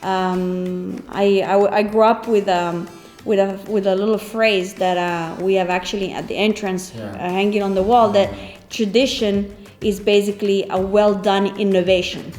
I grew up with a little phrase that we have actually at the entrance hanging on the wall, that tradition is basically a well done innovation.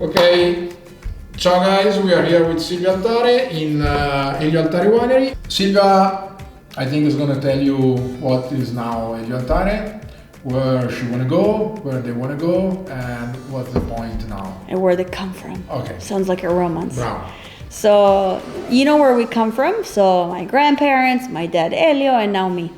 Okay, ciao guys, we are here with Silvia Altare in Elio Altare Winery. Silvia, I think, is going to tell you what is now Elio Altare, where she want to go, where they want to go, and what's the point now. And where they come from. Okay. Sounds like a romance. Bravo. So, you know where we come from? So, my grandparents, my dad Elio, and now me.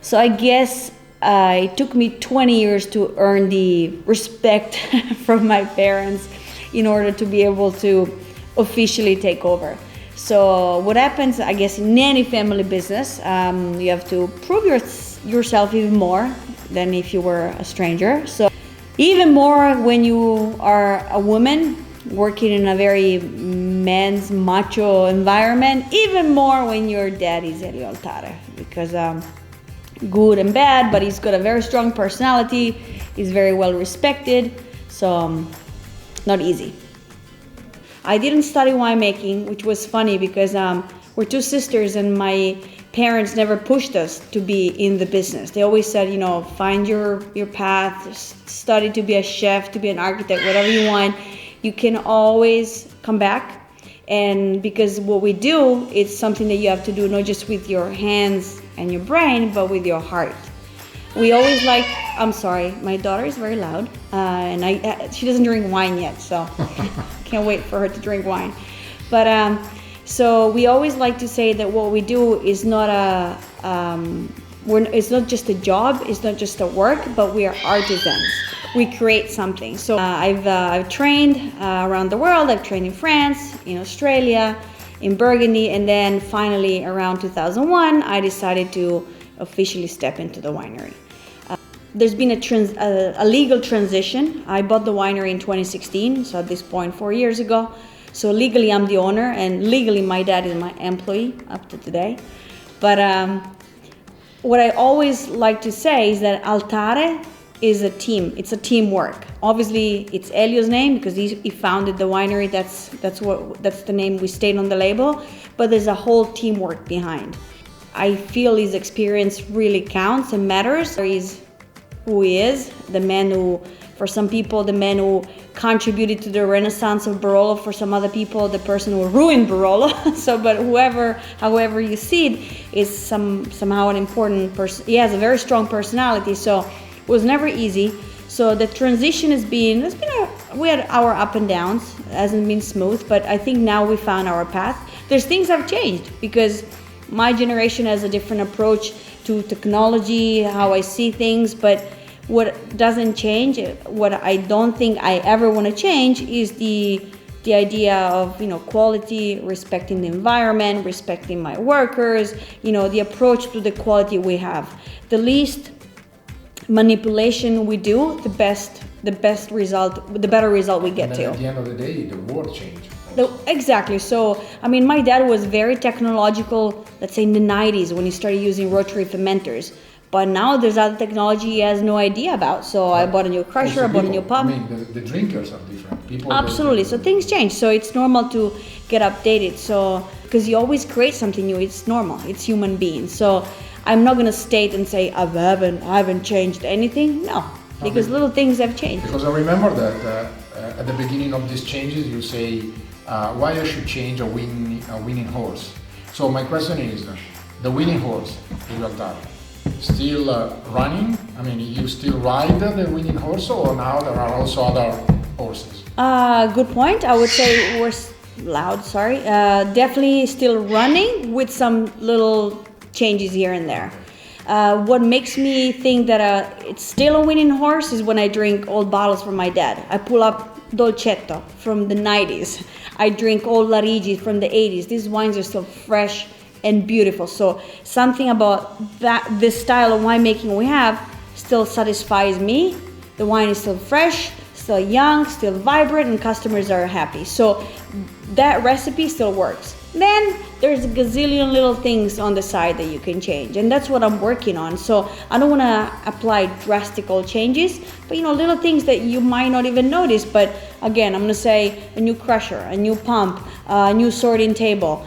So, I guess it took me 20 years to earn the respect from my parents in order to be able to officially take over. So what happens, I guess, in any family business, you have to prove yourself even more than if you were a stranger. So even more when you are a woman working in a very men's macho environment, even more when your dad is Elio Altare, because good and bad, but he's got a very strong personality, he's very well respected, so not easy. I didn't study winemaking, which was funny because we're two sisters and my parents never pushed us to be in the business. They always said, you know, find your path, study to be a chef, to be an architect, whatever you want. You can always come back. And because what we do, it's something that you have to do not just with your hands and your brain, but with your heart. We always like, I'm sorry, my daughter is very loud, and she doesn't drink wine yet, so can't wait for her to drink wine. But so we always like to say that what we do is not it's not just a job, it's not just a work, but we are artisans. We create something. So I've trained around the world. I've trained in France, in Australia, in Burgundy, and then finally around 2001, I decided to officially step into the winery. There's been a legal transition. I bought the winery in 2016, so at this point 4 years ago. So legally I'm the owner, and legally my dad is my employee up to today. But what I always like to say is that Altare is a team. It's a teamwork. Obviously it's Elio's name because he founded the winery. That's the name we stayed on the label. But there's a whole teamwork behind. I feel his experience really counts and matters. He's who he is, the man who, for some people, the man who contributed to the renaissance of Barolo. For some other people, the person who ruined Barolo. But however you see it, is somehow an important person. He has a very strong personality, so it was never easy. So the transition we had our up and downs. It hasn't been smooth, but I think now we found our path. There's things have changed because my generation has a different approach to technology, how I see things, but what doesn't change, what I don't think I ever want to change, is the idea of, quality, respecting the environment, respecting my workers, the approach to the quality we have. The least manipulation we do, the better result we get to. At the end of the day, the world changed. Exactly. So, my dad was very technological, let's say in the 90s when he started using rotary fermenters. But now there's other technology he has no idea about. So I bought a new crusher, I bought a new pump. The drinkers are different. People Absolutely. So things change. So it's normal to get updated. So, because you always create something new, it's normal. It's human beings. So I'm not going to state and say I haven't changed anything. No, because little things have changed. Because I remember that at the beginning of these changes, you say, why I should change a winning horse. So my question is, the winning horse, Elio Altare, still running? You still ride the winning horse, or now there are also other horses? Good point. I would say we're loud, sorry. Definitely still running with some little changes here and there. What makes me think that it's still a winning horse is when I drink old bottles from my dad. I pull up Dolcetto from the 90s. I drink old Larigi from the 80s. These wines are still fresh and beautiful. So something about this style of winemaking we have still satisfies me. The wine is still fresh, still young, still vibrant, and customers are happy. So that recipe still works. Then there's a gazillion little things on the side that you can change, and that's what I'm working on. So I don't want to apply drastic changes, but little things that you might not even notice. But again, I'm going to say a new crusher, a new pump, a new sorting table.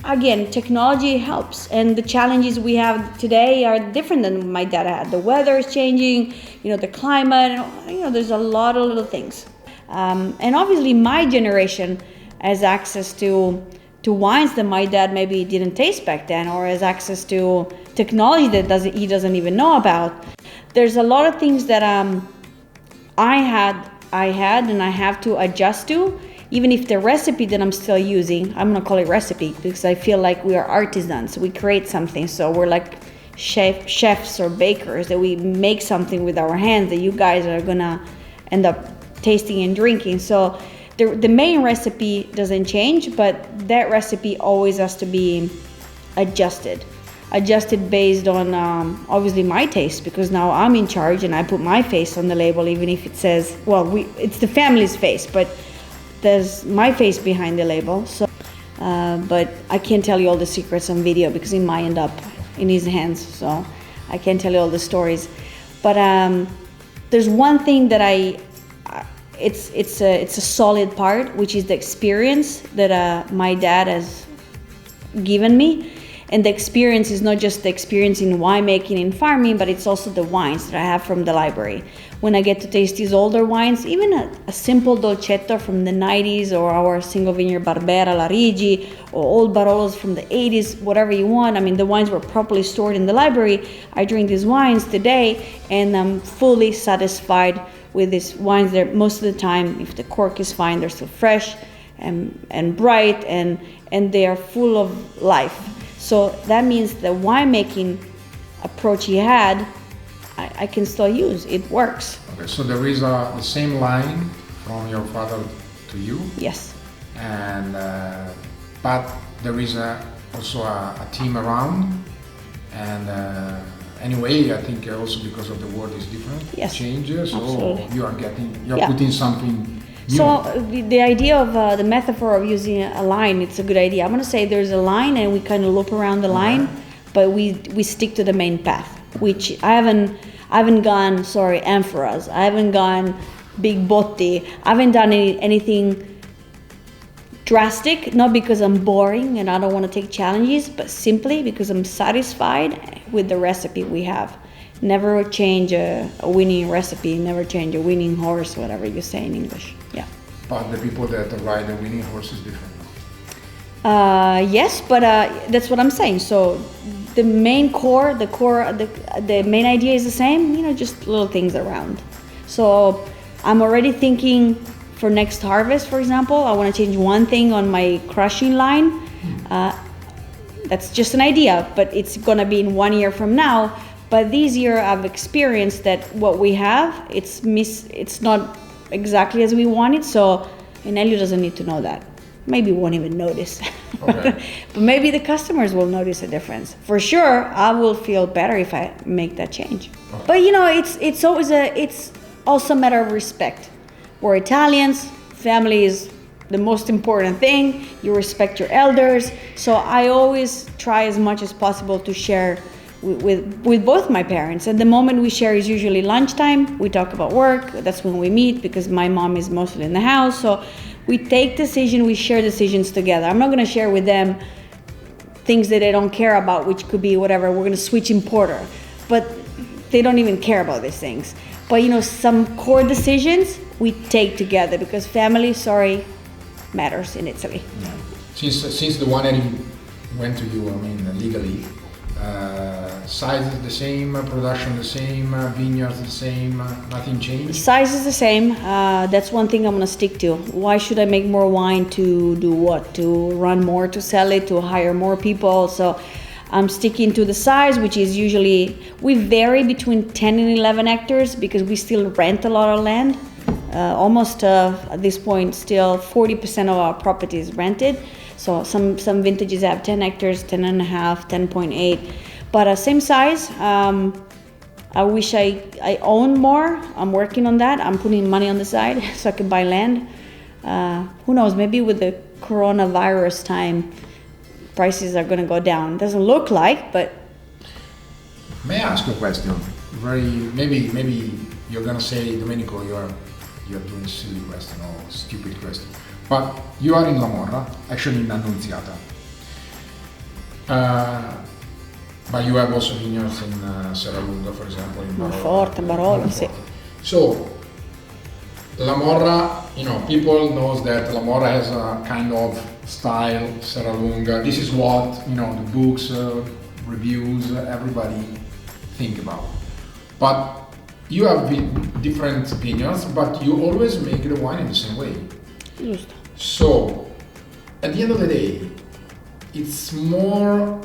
Again, technology helps, and the challenges we have today are different than my dad had. The weather is changing, the climate, there's a lot of little things. And obviously my generation has access to wines that my dad maybe didn't taste back then, or has access to technology that he doesn't even know about. There's a lot of things that I had and I have to adjust to, even if the recipe that I'm still using, I'm gonna call it recipe because I feel like we are artisans. We create something, so we're like chefs or bakers, that we make something with our hands that you guys are gonna end up tasting and drinking. So the main recipe doesn't change, but that recipe always has to be adjusted based on obviously my taste, because now I'm in charge and I put my face on the label, even if it says, it's the family's face, but there's my face behind the label. So but I can't tell you all the secrets on video because it might end up in his hands, so I can't tell you all the stories. But there's one thing that it's a solid part, which is the experience that my dad has given me. And the experience is not just the experience in winemaking and farming, but it's also the wines that I have from the library. When I get to taste these older wines, even a simple Dolcetto from the 90s, or our single vineyard Barbera, Larigi, or old Barolos from the 80s, whatever you want. I mean, the wines were properly stored in the library. I drink these wines today and I'm fully satisfied with these wines. That most of the time, if the cork is fine, they're still fresh and bright, and they are full of life. So that means the winemaking approach he had, I can still use. It works. Okay, so there is the same line from your father to you. Yes. And but there is also a team around, and anyway, I think also because of the world is different, yes, changes. So absolutely. you're putting something new. So the idea of the metaphor of using a line, it's a good idea. I'm going to say there's a line and we kind of loop around the line, but we stick to the main path, which I haven't gone, amphoras. I haven't gone big botti. I haven't done anything drastic, not because I'm boring and I don't want to take challenges, but simply because I'm satisfied with the recipe we have. Never change a winning recipe, never change a winning horse, whatever you say in English. Yeah. But the people that ride the winning horse is different. Yes, but that's what I'm saying. So the main core, the main idea is the same, just little things around. So I'm already thinking for next harvest, for example, I want to change one thing on my crushing line. That's just an idea, but it's going to be in 1 year from now. But this year I've experienced that what we have, it's not exactly as we want it. So, and Elio doesn't need to know that. Maybe won't even notice. Okay. But maybe the customers will notice a difference. For sure, I will feel better if I make that change. Okay. But it's always it's also a matter of respect. We're Italians, family is the most important thing. You respect your elders. So I always try as much as possible to share with both my parents. And the moment we share is usually lunchtime. We talk about work. That's when we meet because my mom is mostly in the house. So we take decisions, we share decisions together. I'm not going to share with them things that they don't care about, which could be whatever. We're going to switch importer. But they don't even care about these things. But some core decisions we take together because family, matters in Italy. Yeah. Since the winery went to you, legally, size is the same, production the same, vineyards the same, nothing changed? Size is the same. That's one thing I'm gonna stick to. Why should I make more wine? To do what? To run more, to sell it, to hire more people. So I'm sticking to the size, which is usually, we vary between 10 and 11 hectares because we still rent a lot of land. Almost at this point, still 40% of our property is rented. So some vintages have 10 hectares, 10 and a half, 10.8, but same size. I wish I owned more. I'm working on that. I'm putting money on the side so I can buy land. Who knows, maybe with the coronavirus time, prices are gonna go down. Doesn't look like, but. May I ask you a question? Maybe you're gonna say, Domenico, you're doing silly question or stupid question. But you are in La Morra, actually in Annunziata. But you have also vineyards in Serralunga, for example, in Monforte, Barolo, sì. So, La Morra, people knows that La Morra has a kind of style, Serralunga. This is what, the books, reviews, everybody think about. But you have different vineyards, but you always make the wine in the same way. Giusto. So, at the end of the day, it's more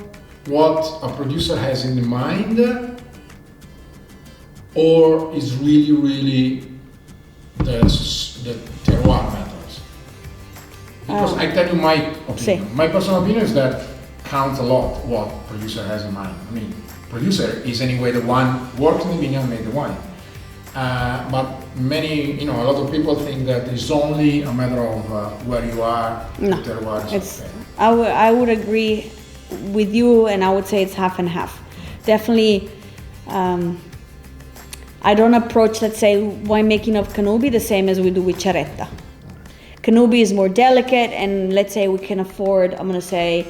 what a producer has in mind, or is really the terroir methods. Because I tell you my opinion. Sì. My personal opinion is that counts a lot what producer has in mind. I mean, producer is anyway the one works in the vineyard, made the wine. But a lot of people think that it's only a matter of where you are. No, the terroir is okay. I would agree with you, and I would say it's half and half. Definitely, I don't approach, let's say, winemaking of Canubi the same as we do with Ceretta. Canubi is more delicate, and let's say we can afford, I'm gonna say,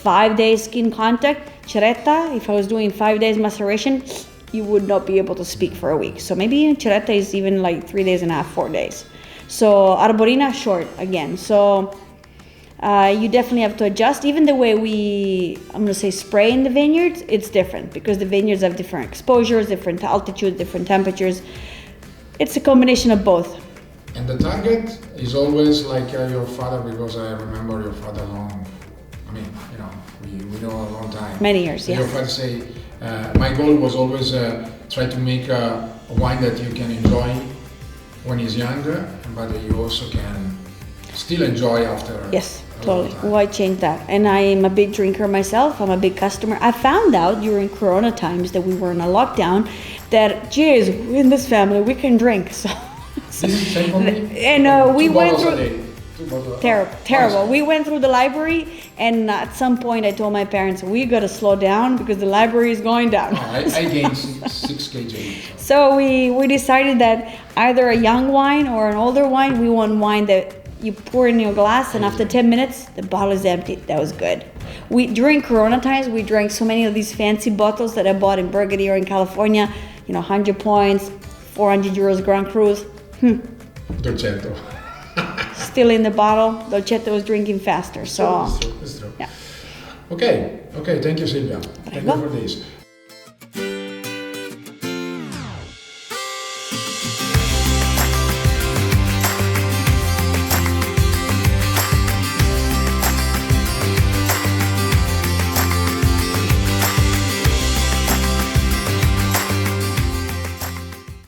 5 days skin contact. Ceretta, if I was doing 5 days maceration, you would not be able to speak for a week. So maybe Ceretta is even like 3 days and a half, 4 days. So Arborina, short again. So you definitely have to adjust. Even the way I'm gonna say spray in the vineyards, it's different because the vineyards have different exposures, different altitudes, different temperatures. It's a combination of both. And the target is always like your father, because I remember your father we know a long time. Many years, yes. Your father say, my goal was always try to make a wine that you can enjoy when he's younger, but that you also can still enjoy after. Yes, totally. Why change that? And I'm a big drinker myself. I'm a big customer. I found out during Corona times that we were in a lockdown that, geez, in this family we can drink. So, this is the same for me. And we went through. Terrible. Terrible. We went through the library, and at some point I told my parents, we gotta slow down because the library is going down. I gained 6 kg. So we decided that either a young wine or an older wine, we want wine that you pour in your glass and after 10 minutes, the bottle is empty. That was good. During Corona times, we drank so many of these fancy bottles that I bought in Burgundy or in California, 100 points, 400 euros Grand Cruz. Dolcetto. Still in the bottle. Dolcetto was drinking faster. So, it's true. Yeah. Okay, thank you, Silvia. Thank you for this.